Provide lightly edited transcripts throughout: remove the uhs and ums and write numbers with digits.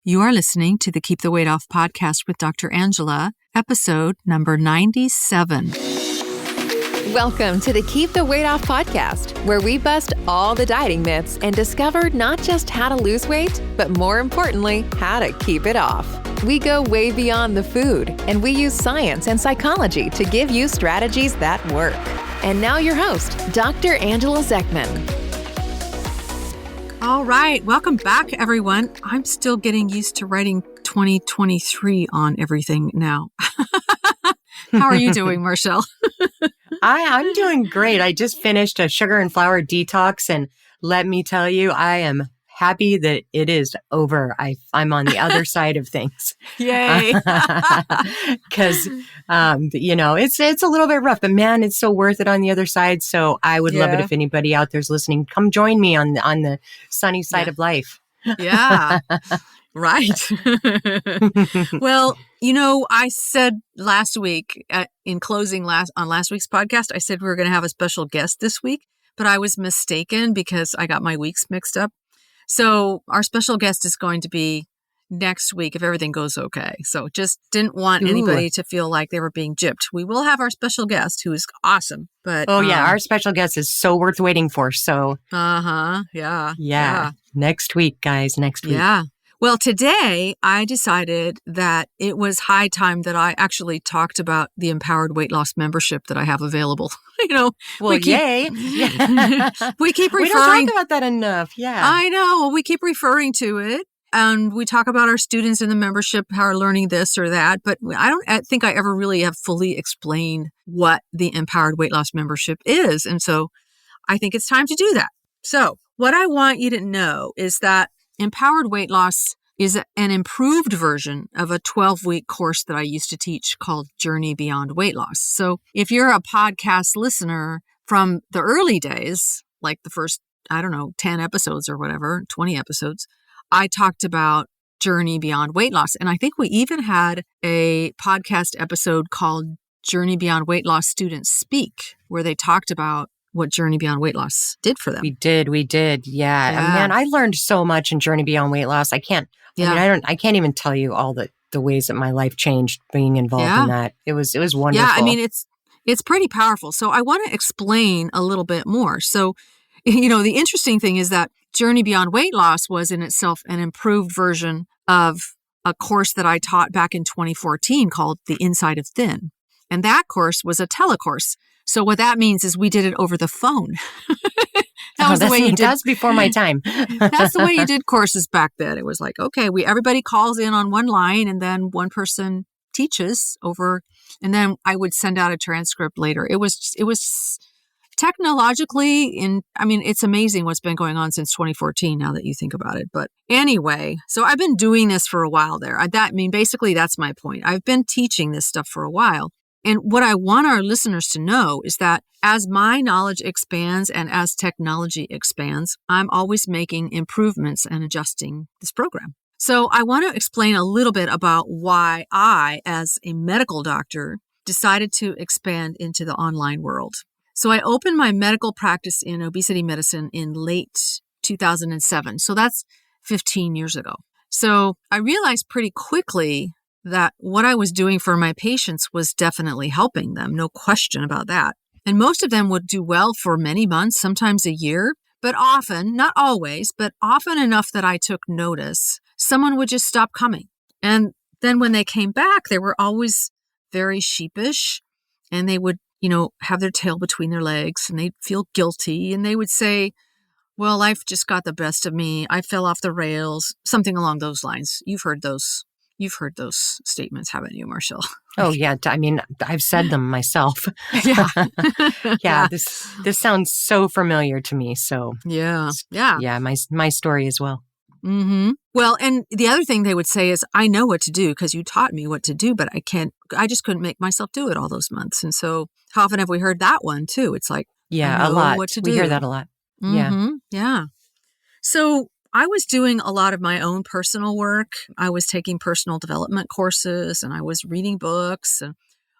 You are listening to the Keep the Weight Off podcast with Dr. Angela, episode number 97. Welcome to the Keep the Weight Off podcast, where we bust all the dieting myths and discover not just how to lose weight, but more importantly, how to keep it off. We go way beyond the food, and we use science and psychology to give you strategies that work. And now your host, Dr. Angela Zechmann. All right. Welcome back, everyone. I'm still getting used to writing 2023 on everything now. How are you doing, Marchelle? I'm doing great. I just finished a sugar and flour detox, and let me tell you, I am happy that it is over. I'm on the other side of things. Yay. Because, it's a little bit rough, but man, it's so worth it on the other side. So I would love it if anybody out there's listening, come join me on the sunny side of life. Yeah, right. Well, I said last week in closing on last week's podcast, I said we were going to have a special guest this week, but I was mistaken because I got my weeks mixed up. So our special guest is going to be next week if everything goes okay. So just didn't want anybody to feel like they were being gypped. We will have our special guest who is awesome. But our special guest is so worth waiting for. So yeah. Next week, guys, next week. Yeah. Well, today I decided that it was high time that I actually talked about the Empowered Weight Loss membership that I have available. Yay. We keep referring. We don't talk about that enough. Yeah. I know. We keep referring to it. And we talk about our students in the membership how are learning this or that. But I think I ever really have fully explained what the Empowered Weight Loss membership is. And so I think it's time to do that. So what I want you to know is that Empowered Weight Loss is an improved version of a 12-week course that I used to teach called Journey Beyond Weight Loss. So if you're a podcast listener from the early days, like the first, 10 episodes or whatever, 20 episodes, I talked about Journey Beyond Weight Loss. And I think we even had a podcast episode called Journey Beyond Weight Loss Students Speak, where they talked about what Journey Beyond Weight Loss did for them. We did. Yeah. And man, I learned so much in Journey Beyond Weight Loss. I can't even tell you all the ways that my life changed being involved in that. It was wonderful. Yeah. It's pretty powerful. So I want to explain a little bit more. So, the interesting thing is that Journey Beyond Weight Loss was in itself an improved version of a course that I taught back in 2014 called The Inside of Thin. And that course was a telecourse. So what that means is we did it over the phone. That's before my time. That's the way you did courses back then. It was like, okay, everybody calls in on one line and then one person teaches over, and then I would send out a transcript later. It was technologically, it's amazing what's been going on since 2014 now that you think about it. But anyway, so I've been doing this for a while there. Basically that's my point. I've been teaching this stuff for a while. And what I want our listeners to know is that as my knowledge expands and as technology expands, I'm always making improvements and adjusting this program. So I want to explain a little bit about why I, as a medical doctor, decided to expand into the online world. So I opened my medical practice in obesity medicine in late 2007. So that's 15 years ago. So I realized pretty quickly that what I was doing for my patients was definitely helping them, no question about that. And most of them would do well for many months, sometimes a year, but often, not always, but often enough that I took notice, someone would just stop coming. And then when they came back, they were always very sheepish, and they would, have their tail between their legs, and they'd feel guilty, and they would say, well, life just got the best of me. I fell off the rails, something along those lines. You've heard those statements, haven't you, Marchelle? Oh, yeah. I've said them myself. Yeah. Yeah. This sounds so familiar to me. So yeah. My story as well. Mm-hmm. Well, and the other thing they would say is, I know what to do because you taught me what to do, but I just couldn't make myself do it all those months. And so how often have we heard that one too? It's like, yeah, a lot. We hear that a lot. Mm-hmm. Yeah. So I was doing a lot of my own personal work. I was taking personal development courses, and I was reading books, and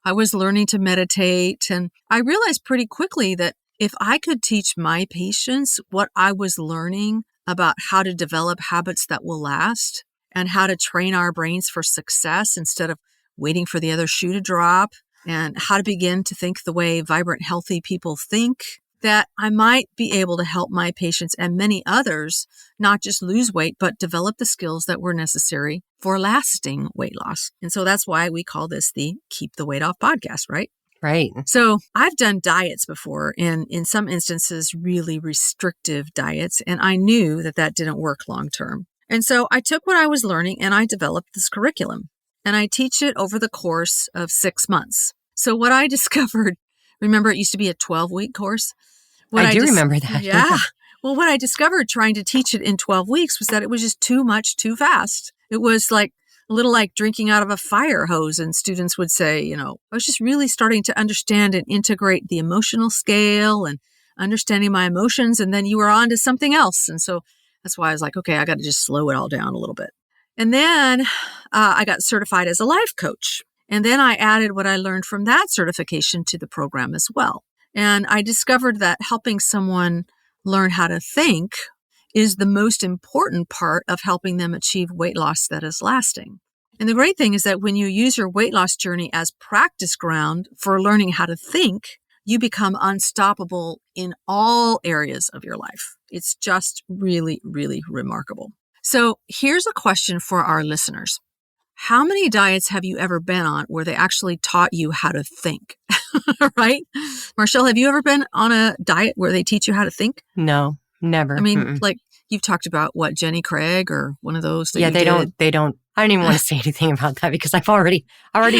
I was learning to meditate. And I realized pretty quickly that if I could teach my patients what I was learning about how to develop habits that will last, and how to train our brains for success instead of waiting for the other shoe to drop, and how to begin to think the way vibrant, healthy people think, that I might be able to help my patients and many others not just lose weight, but develop the skills that were necessary for lasting weight loss. And so that's why we call this the Keep the Weight Off podcast, right? Right. So I've done diets before, and in some instances, really restrictive diets, and I knew that that didn't work long term. And so I took what I was learning and I developed this curriculum, and I teach it over the course of 6 months. So what I discovered, remember it used to be a 12-week course? I do remember that. Yeah. Well, what I discovered trying to teach it in 12 weeks was that it was just too much, too fast. It was like a little like drinking out of a fire hose. And students would say, I was just really starting to understand and integrate the emotional scale and understanding my emotions. And then you were on to something else. And so that's why I was like, okay, I got to just slow it all down a little bit. And then I got certified as a life coach. And then I added what I learned from that certification to the program as well. And I discovered that helping someone learn how to think is the most important part of helping them achieve weight loss that is lasting. And the great thing is that when you use your weight loss journey as practice ground for learning how to think, you become unstoppable in all areas of your life. It's just really, really remarkable. So here's a question for our listeners. How many diets have you ever been on where they actually taught you how to think? Right? Marchelle, have you ever been on a diet where they teach you how to think? No, never. I mean, like you've talked about what, Jenny Craig or one of those that yeah, you they did? don't. I don't even want to say anything about that because I've already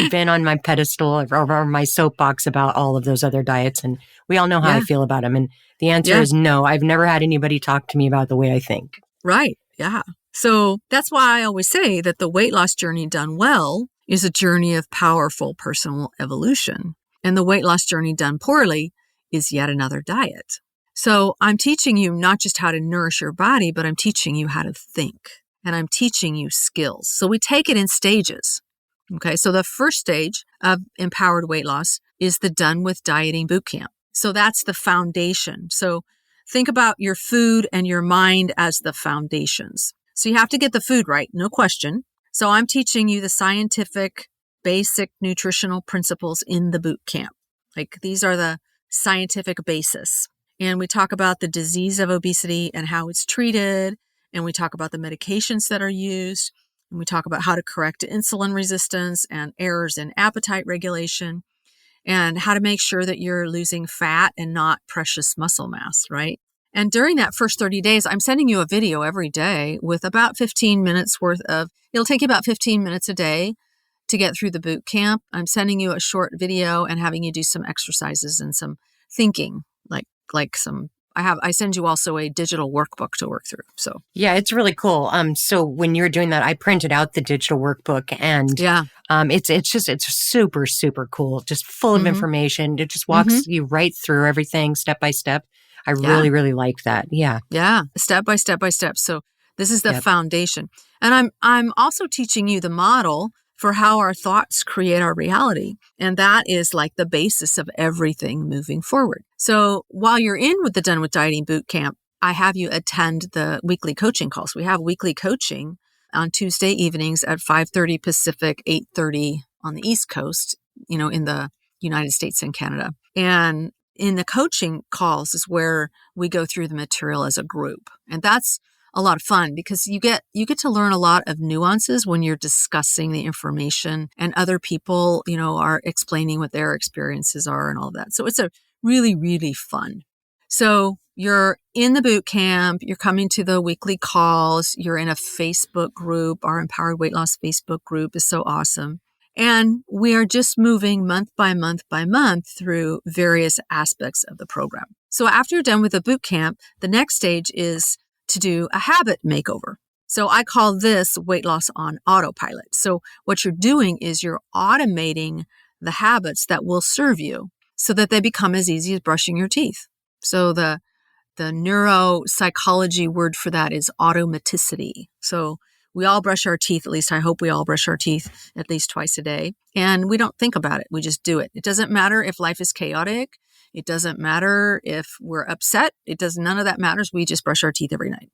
been on my pedestal or my soapbox about all of those other diets, and we all know how I feel about them. And the answer is no. I've never had anybody talk to me about the way I think. Right. Yeah. So that's why I always say that the weight loss journey done well is a journey of powerful personal evolution. And the weight loss journey done poorly is yet another diet. So I'm teaching you not just how to nourish your body, but I'm teaching you how to think. And I'm teaching you skills. So we take it in stages. Okay. So the first stage of empowered weight loss is the Done with Dieting Bootcamp. So that's the foundation. So think about your food and your mind as the foundations. So you have to get the food right, no question. So I'm teaching you the scientific, basic nutritional principles in the boot camp. Like these are the scientific basis. And we talk about the disease of obesity and how it's treated. And we talk about the medications that are used. And we talk about how to correct insulin resistance and errors in appetite regulation and how to make sure that you're losing fat and not precious muscle mass, right? And during that first 30 days, I'm sending you a video every day with about 15 minutes worth of, it'll take you about 15 minutes a day to get through the boot camp. I'm sending you a short video and having you do some exercises and some thinking, like some, I send you also a digital workbook to work through. So yeah, it's really cool. So when you're doing that, I printed out the digital workbook and it's super, super cool. Just full of information. It just walks you right through everything step by step. I really, really like that. Yeah. Yeah. Step by step by step. So this is the foundation. And I'm also teaching you the model for how our thoughts create our reality. And that is like the basis of everything moving forward. So while you're in with the Done with Dieting Bootcamp, I have you attend the weekly coaching calls. We have weekly coaching on Tuesday evenings at 5:30 Pacific, 8:30 on the East Coast, in the United States and Canada. And in the coaching calls is where we go through the material as a group. And that's a lot of fun because you get to learn a lot of nuances when you're discussing the information and other people, are explaining what their experiences are and all of that. So it's a really, really fun. So you're in the boot camp, you're coming to the weekly calls, you're in a Facebook group. Our Empowered Weight Loss Facebook group is so awesome. And we are just moving month by month by month through various aspects of the program. So after you're done with the boot camp, the next stage is to do a habit makeover. So I call this weight loss on autopilot. So what you're doing is you're automating the habits that will serve you so that they become as easy as brushing your teeth. So the neuropsychology word for that is automaticity. So we all brush our teeth, at least I hope we all brush our teeth at least twice a day. And we don't think about it. We just do it. It doesn't matter if life is chaotic. It doesn't matter if we're upset. None of that matters. We just brush our teeth every night.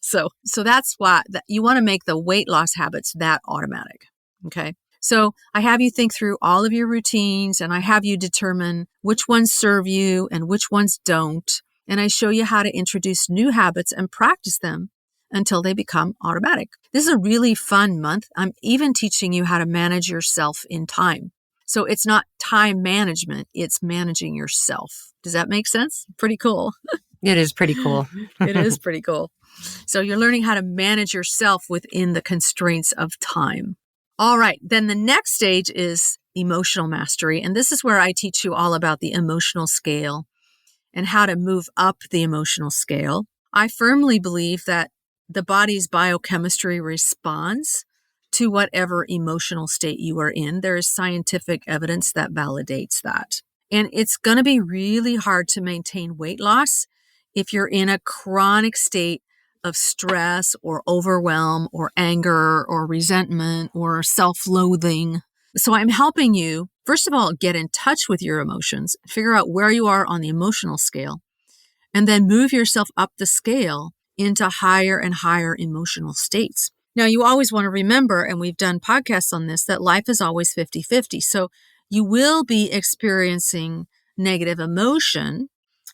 So that's why you want to make the weight loss habits that automatic. Okay. So I have you think through all of your routines, and I have you determine which ones serve you and which ones don't. And I show you how to introduce new habits and practice them until they become automatic. This is a really fun month. I'm even teaching you how to manage yourself in time. So it's not time management, it's managing yourself. Does that make sense? Pretty cool. It is pretty cool. It is pretty cool. So you're learning how to manage yourself within the constraints of time. All right. Then the next stage is emotional mastery. And this is where I teach you all about the emotional scale and how to move up the emotional scale. I firmly believe that the body's biochemistry responds to whatever emotional state you are in. There is scientific evidence that validates that. And it's going to be really hard to maintain weight loss if you're in a chronic state of stress or overwhelm or anger or resentment or self-loathing. So I'm helping you, first of all, get in touch with your emotions, figure out where you are on the emotional scale, and then move yourself up the scale into higher and higher emotional states. Now, you always want to remember, and we've done podcasts on this, that life is always 50-50. So you will be experiencing negative emotion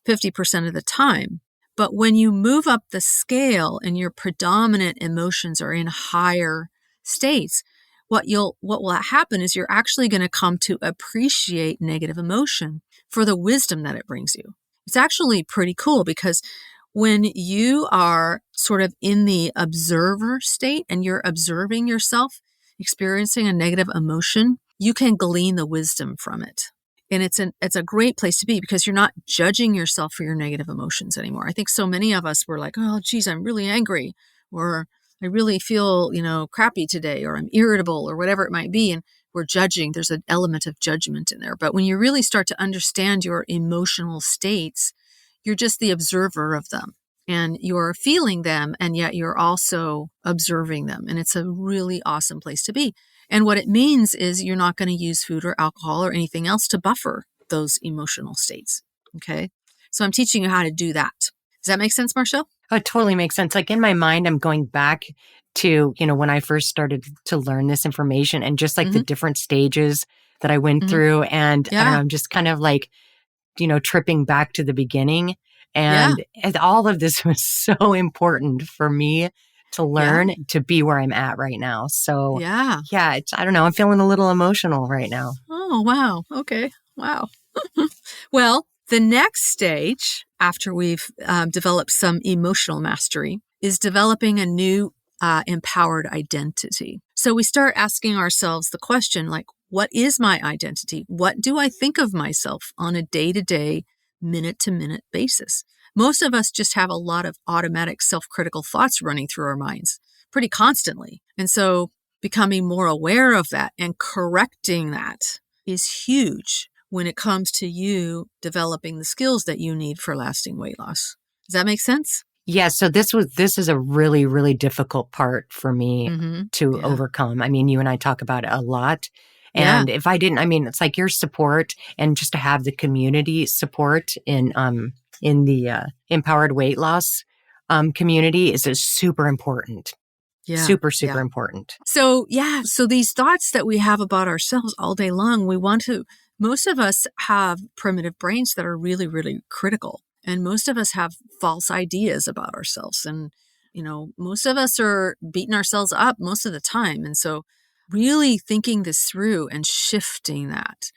50% of the time. But when you move up the scale and your predominant emotions are in higher states, what will happen is you're actually going to come to appreciate negative emotion for the wisdom that it brings you. It's actually pretty cool because when you are sort of in the observer state and you're observing yourself experiencing a negative emotion, you can glean the wisdom from it. And it's a great place to be because you're not judging yourself for your negative emotions anymore. I think so many of us were like, oh, geez, I'm really angry, or I really feel, crappy today, or I'm irritable, or whatever it might be. And we're judging. There's an element of judgment in there. But when you really start to understand your emotional states, you're just the observer of them. And you're feeling them, and yet you're also observing them. And it's a really awesome place to be. And what it means is you're not going to use food or alcohol or anything else to buffer those emotional states. Okay. So I'm teaching you how to do that. Does that make sense, Marchelle? Oh, it totally makes sense. Like in my mind, I'm going back to, when I first started to learn this information and just like the different stages that I went through. And I don't know, I'm just kind of like, tripping back to the beginning. And all of this was so important for me to learn to be where I'm at right now. So I don't know. I'm feeling a little emotional right now. Oh, wow. Okay. Wow. Well, the next stage after we've developed some emotional mastery is developing a new empowered identity. So we start asking ourselves the question, like, what is my identity? What do I think of myself on a day-to-day, minute-to-minute basis? Most of us just have a lot of automatic self-critical thoughts running through our minds pretty constantly. And so becoming more aware of that and correcting that is huge when it comes to you developing the skills that you need for lasting weight loss. Does that make sense? Yeah. So this is a really, really difficult part for me to overcome. I mean, you and I talk about it a lot. And if I didn't, it's like your support and just to have the community support in the empowered weight loss community is super important. Yeah. Super important. So these thoughts that we have about ourselves all day long, most of us have primitive brains that are really, really critical. And most of us have false ideas about ourselves. And, most of us are beating ourselves up most of the time. And so really thinking this through and shifting that.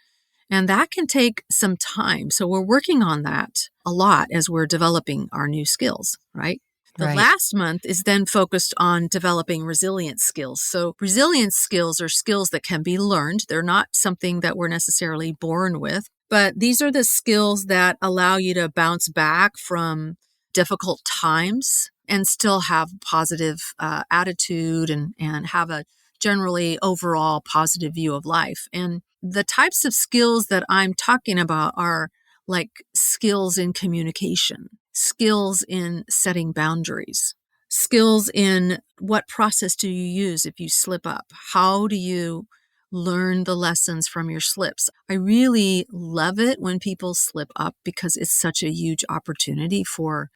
And that can take some time. So we're working on that a lot as we're developing our new skills, right? The last month is then focused on developing resilience skills. So resilience skills are skills that can be learned. They're not something that we're necessarily born with, but these are the skills that allow you to bounce back from difficult times and still have positive attitude and have a generally overall positive view of life. And the types of skills that I'm talking about are like skills in communication, skills in setting boundaries, skills in what process do you use if you slip up? How do you learn the lessons from your slips? I really love it when people slip up because it's such a huge opportunity for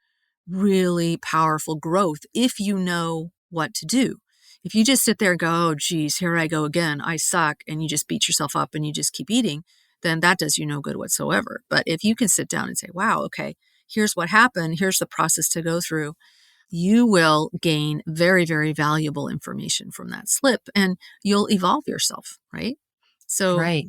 really powerful growth if you know what to do. If you just sit there and go, oh, geez, here I go again, I suck, and you just beat yourself up and you just keep eating, then that does you no good whatsoever. But if you can sit down and say, wow, okay, here's what happened, here's the process to go through, you will gain very, very valuable information from that slip and you'll evolve yourself, right? So, right.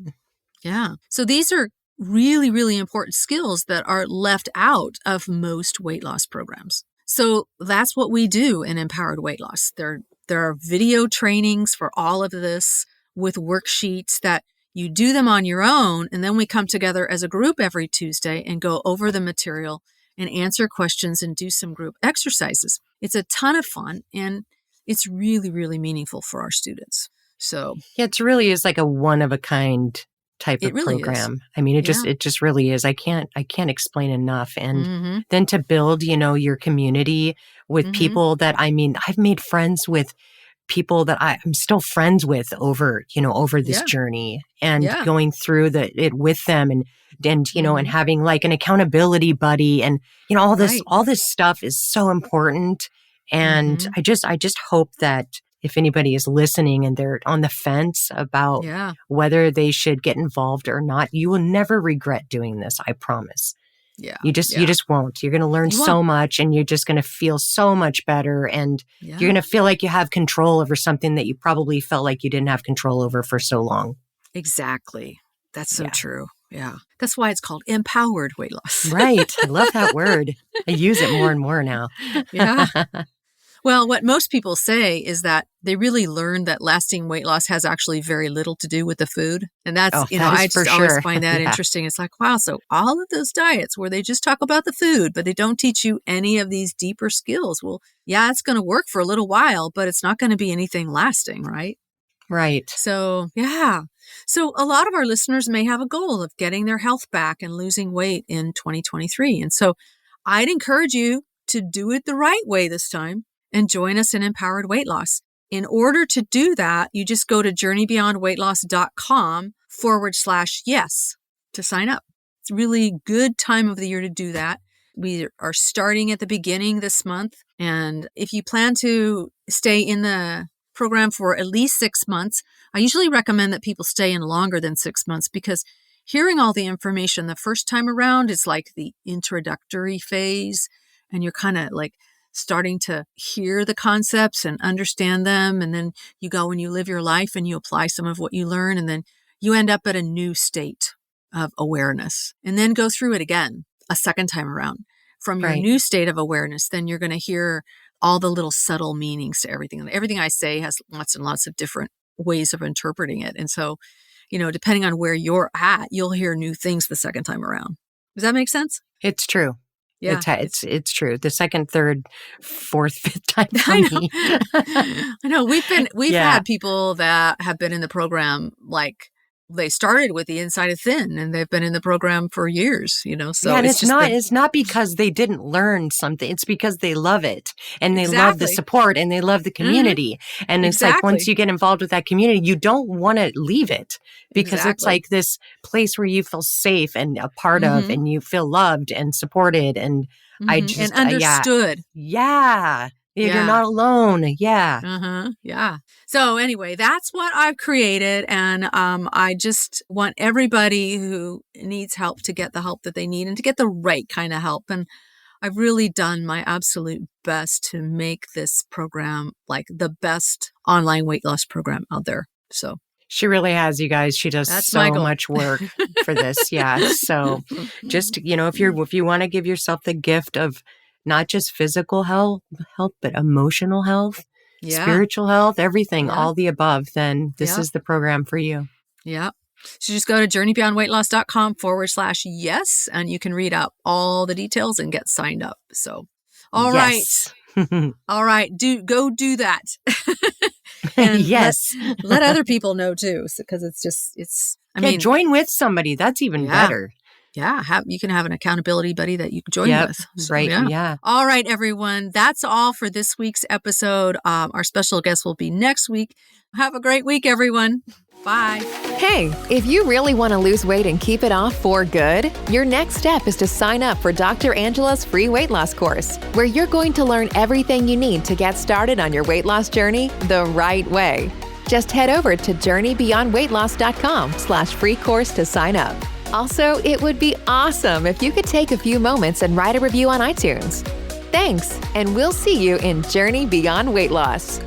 Yeah. So these are really, really important skills that are left out of most weight loss programs. So that's what we do in Empowered Weight Loss. There are video trainings for all of this with worksheets that you do them on your own, and then we come together as a group every Tuesday and go over the material and answer questions and do some group exercises. It's a ton of fun, and it's really, really meaningful for our students. So yeah, it really is like a one-of-a-kind type of really program. Is. I mean, it just really is. I can't explain enough. And then to build, your community with people that, I mean, I've made friends with people that I'm still friends with over this journey and going through it with them and and having like an accountability buddy and, all this stuff is so important. And I just hope that if anybody is listening and they're on the fence about whether they should get involved or not, you will never regret doing this. I promise. Yeah. You just won't. You're going to learn so much and you're just going to feel so much better. And you're going to feel like you have control over something that you probably felt like you didn't have control over for so long. Exactly. That's so true. Yeah. That's why it's called empowered weight loss. Right. I love that word. I use it more and more now. Yeah. Well, what most people say is that they really learned that lasting weight loss has actually very little to do with the food. And that's, I just always find that interesting. It's like, wow, so all of those diets where they just talk about the food, but they don't teach you any of these deeper skills. Well, yeah, it's going to work for a little while, but it's not going to be anything lasting, right? Right. So, yeah. So a lot of our listeners may have a goal of getting their health back and losing weight in 2023. And so I'd encourage you to do it the right way this time and join us in Empowered Weight Loss. In order to do that, you just go to journeybeyondweightloss.com/yes to sign up. It's a really good time of the year to do that. We are starting at the beginning this month. And if you plan to stay in the program for at least 6 months, I usually recommend that people stay in longer than 6 months because hearing all the information the first time around is like the introductory phase. And you're kind of like starting to hear the concepts and understand them. And then you go and you live your life and you apply some of what you learn. And then you end up at a new state of awareness and then go through it again a second time around. From your new state of awareness, then you're going to hear all the little subtle meanings to everything. And everything I say has lots and lots of different ways of interpreting it. And so, depending on where you're at, you'll hear new things the second time around. Does that make sense? It's true. Yeah, it's true. The second, third, fourth, fifth time for me. I know. We've had people that have been in the program like they started with the inside of thin and they've been in the program for years, so and it's not because they didn't learn something. It's because they love it and they love the support and they love the community. And it's like, once you get involved with that community, you don't want to leave it because it's like this place where you feel safe and a part of, and you feel loved and supported. And and understood. You're not alone. Yeah. So anyway, that's what I've created. And I just want everybody who needs help to get the help that they need and to get the right kind of help. And I've really done my absolute best to make this program like the best online weight loss program out there. So she really has, you guys. She does so much work for this. Yeah. So just, if you want to give yourself the gift of not just physical health, but emotional health, spiritual health, everything, all the above, then this is the program for you. Yeah. So just go to journeybeyondweightloss.com/yes, and you can read out all the details and get signed up. So, all right. All right. Go do that. And let other people know too, because join with somebody. That's even better. Yeah, you can have an accountability buddy that you can join with. So, yeah. All right, everyone. That's all for this week's episode. Our special guest will be next week. Have a great week, everyone. Bye. Hey, if you really want to lose weight and keep it off for good, your next step is to sign up for Dr. Angela's free weight loss course, where you're going to learn everything you need to get started on your weight loss journey the right way. Just head over to journeybeyondweightloss.com/free course to sign up. Also, it would be awesome if you could take a few moments and write a review on iTunes. Thanks, and we'll see you in Journey Beyond Weight Loss.